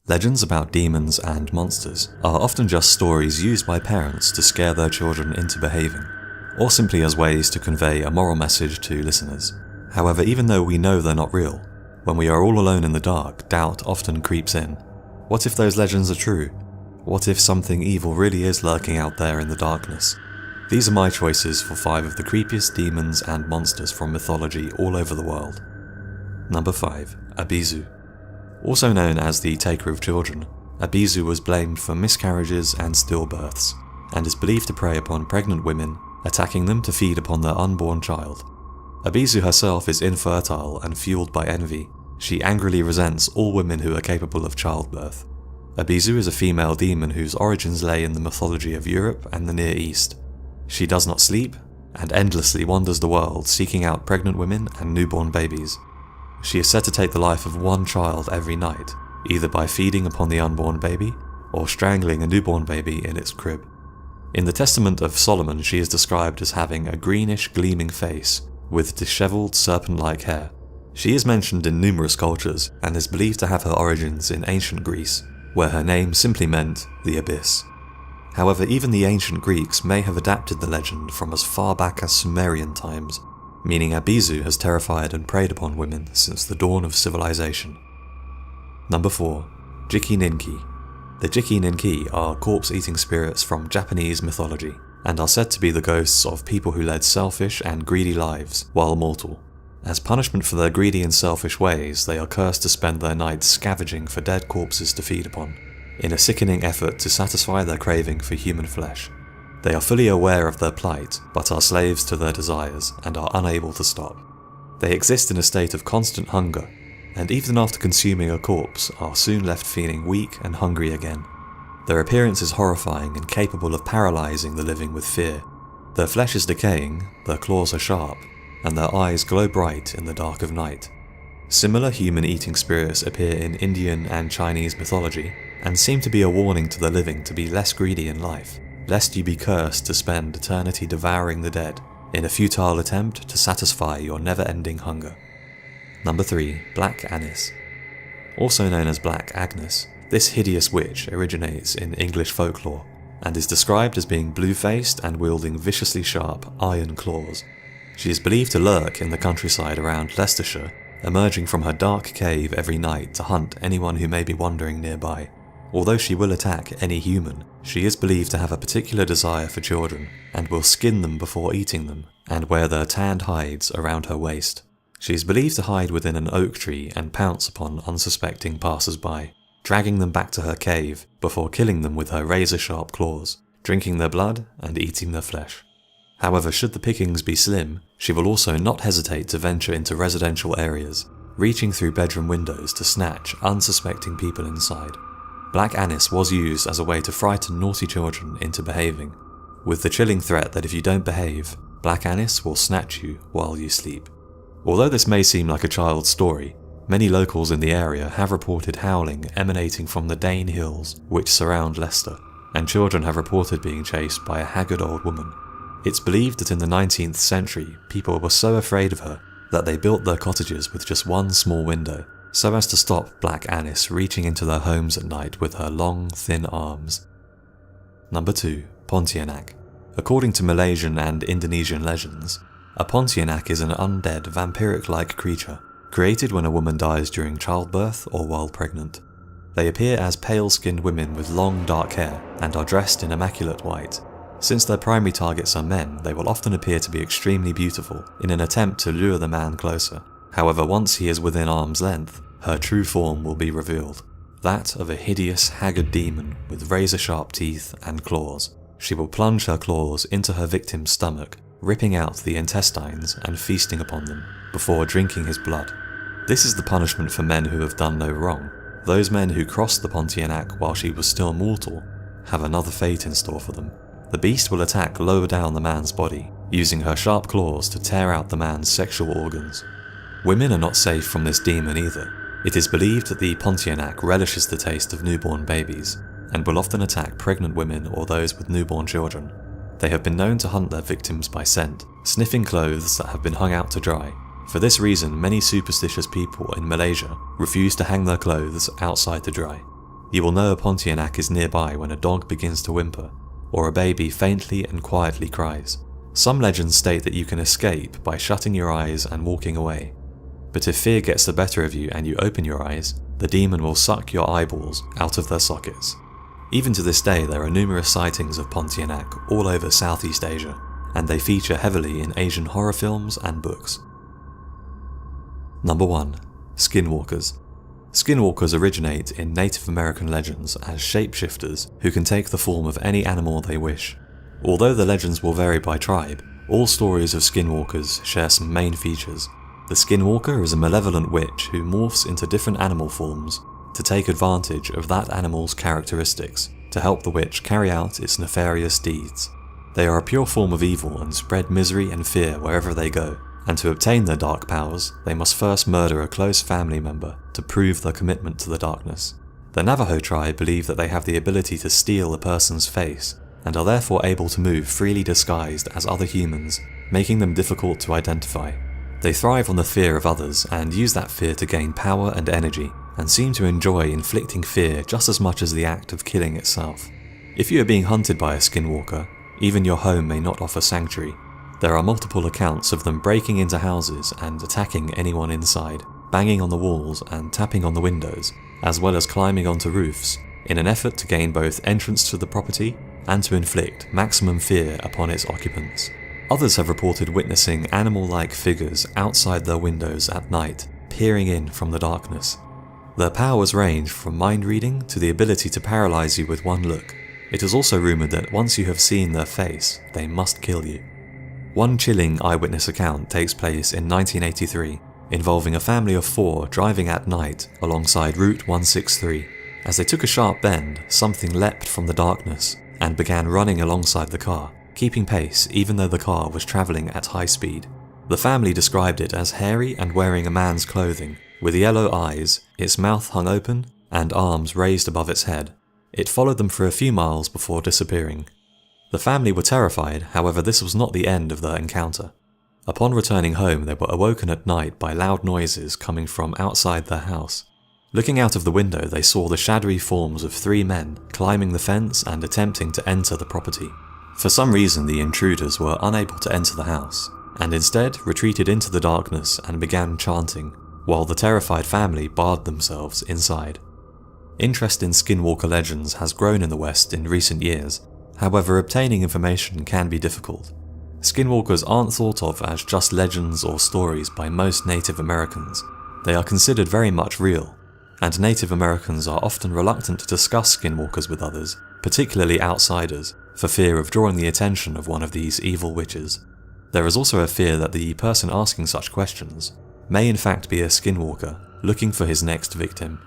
Legends about demons and monsters are often just stories used by parents to scare their children into behaving, or simply as ways to convey a moral message to listeners. However, even though we know they're not real, when we are all alone in the dark, doubt often creeps in. What if those legends are true? What if something evil really is lurking out there in the darkness? These are my choices for 5 of the creepiest demons and monsters from mythology all over the world. Number 5. Abizu. Also known as the Taker of Children, Abizu was blamed for miscarriages and stillbirths, and is believed to prey upon pregnant women, attacking them to feed upon their unborn child. Abizu herself is infertile and fueled by envy. She angrily resents all women who are capable of childbirth. Abizu is a female demon whose origins lay in the mythology of Europe and the Near East. She does not sleep, and endlessly wanders the world seeking out pregnant women and newborn babies. She is said to take the life of one child every night, either by feeding upon the unborn baby, or strangling a newborn baby in its crib. In the Testament of Solomon, she is described as having a greenish gleaming face, with dishevelled serpent-like hair. She is mentioned in numerous cultures, and is believed to have her origins in ancient Greece, where her name simply meant the abyss. However, even the ancient Greeks may have adapted the legend from as far back as Sumerian times, meaning Abizu has terrified and preyed upon women since the dawn of civilization. Number 4. Jiki Ninki. The Jiki Ninki are corpse-eating spirits from Japanese mythology, and are said to be the ghosts of people who led selfish and greedy lives while mortal. As punishment for their greedy and selfish ways, they are cursed to spend their nights scavenging for dead corpses to feed upon, in a sickening effort to satisfy their craving for human flesh. They are fully aware of their plight, but are slaves to their desires and are unable to stop. They exist in a state of constant hunger, and even after consuming a corpse are soon left feeling weak and hungry again. Their appearance is horrifying and capable of paralysing the living with fear. Their flesh is decaying, their claws are sharp, and their eyes glow bright in the dark of night. Similar human-eating spirits appear in Indian and Chinese mythology, and seem to be a warning to the living to be less greedy in life, lest you be cursed to spend eternity devouring the dead, in a futile attempt to satisfy your never-ending hunger. Number 3. Black Anis. Also known as Black Agnes, this hideous witch originates in English folklore, and is described as being blue-faced and wielding viciously sharp iron claws. She is believed to lurk in the countryside around Leicestershire, emerging from her dark cave every night to hunt anyone who may be wandering nearby. Although she will attack any human, she is believed to have a particular desire for children, and will skin them before eating them, and wear their tanned hides around her waist. She is believed to hide within an oak tree and pounce upon unsuspecting passers-by, dragging them back to her cave before killing them with her razor-sharp claws, drinking their blood and eating their flesh. However, should the pickings be slim, she will also not hesitate to venture into residential areas, reaching through bedroom windows to snatch unsuspecting people inside. Black Anis was used as a way to frighten naughty children into behaving, with the chilling threat that if you don't behave, Black Anis will snatch you while you sleep. Although this may seem like a child's story, many locals in the area have reported howling emanating from the Dane Hills which surround Leicester, and children have reported being chased by a haggard old woman. It's believed that in the 19th century, people were so afraid of her that they built their cottages with just one small window, so as to stop Black Anis reaching into their homes at night with her long, thin arms. Number 2. Pontianak. According to Malaysian and Indonesian legends, a Pontianak is an undead, vampiric-like creature, created when a woman dies during childbirth or while pregnant. They appear as pale-skinned women with long, dark hair, and are dressed in immaculate white. Since their primary targets are men, they will often appear to be extremely beautiful, in an attempt to lure the man closer. However, once he is within arm's length, her true form will be revealed, that of a hideous, haggard demon with razor-sharp teeth and claws. She will plunge her claws into her victim's stomach, ripping out the intestines and feasting upon them, before drinking his blood. This is the punishment for men who have done no wrong. Those men who crossed the Pontianak while she was still mortal have another fate in store for them. The beast will attack lower down the man's body, using her sharp claws to tear out the man's sexual organs. Women are not safe from this demon either. It is believed that the Pontianak relishes the taste of newborn babies, and will often attack pregnant women or those with newborn children. They have been known to hunt their victims by scent, sniffing clothes that have been hung out to dry. For this reason, many superstitious people in Malaysia refuse to hang their clothes outside to dry. You will know a Pontianak is nearby when a dog begins to whimper, or a baby faintly and quietly cries. Some legends state that you can escape by shutting your eyes and walking away. But if fear gets the better of you and you open your eyes, the demon will suck your eyeballs out of their sockets. Even to this day, there are numerous sightings of Pontianak all over Southeast Asia, and they feature heavily in Asian horror films and books. Number 1. Skinwalkers. Skinwalkers originate in Native American legends as shapeshifters who can take the form of any animal they wish. Although the legends will vary by tribe, all stories of skinwalkers share some main features. The skinwalker is a malevolent witch who morphs into different animal forms to take advantage of that animal's characteristics to help the witch carry out its nefarious deeds. They are a pure form of evil and spread misery and fear wherever they go, and to obtain their dark powers, they must first murder a close family member to prove their commitment to the darkness. The Navajo tribe believe that they have the ability to steal a person's face, and are therefore able to move freely disguised as other humans, making them difficult to identify. They thrive on the fear of others and use that fear to gain power and energy, and seem to enjoy inflicting fear just as much as the act of killing itself. If you are being hunted by a skinwalker, even your home may not offer sanctuary. There are multiple accounts of them breaking into houses and attacking anyone inside, banging on the walls and tapping on the windows, as well as climbing onto roofs, in an effort to gain both entrance to the property and to inflict maximum fear upon its occupants. Others have reported witnessing animal-like figures outside their windows at night, peering in from the darkness. Their powers range from mind reading to the ability to paralyze you with one look. It is also rumoured that once you have seen their face, they must kill you. One chilling eyewitness account takes place in 1983, involving a family of 4 driving at night alongside Route 163. As they took a sharp bend, something leapt from the darkness and began running alongside the car, keeping pace even though the car was travelling at high speed. The family described it as hairy and wearing a man's clothing, with yellow eyes, its mouth hung open, and arms raised above its head. It followed them for a few miles before disappearing. The family were terrified, however this was not the end of their encounter. Upon returning home, they were awoken at night by loud noises coming from outside their house. Looking out of the window, they saw the shadowy forms of 3 men climbing the fence and attempting to enter the property. For some reason, the intruders were unable to enter the house, and instead retreated into the darkness and began chanting, while the terrified family barred themselves inside. Interest in skinwalker legends has grown in the West in recent years, however obtaining information can be difficult. Skinwalkers aren't thought of as just legends or stories by most Native Americans. They are considered very much real, and Native Americans are often reluctant to discuss skinwalkers with others, particularly outsiders, for fear of drawing the attention of one of these evil witches. There is also a fear that the person asking such questions may in fact be a skinwalker looking for his next victim.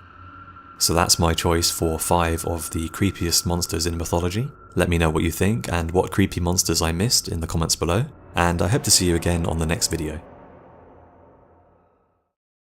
So that's my choice for 5 of the creepiest monsters in mythology. Let me know what you think and what creepy monsters I missed in the comments below, and I hope to see you again on the next video.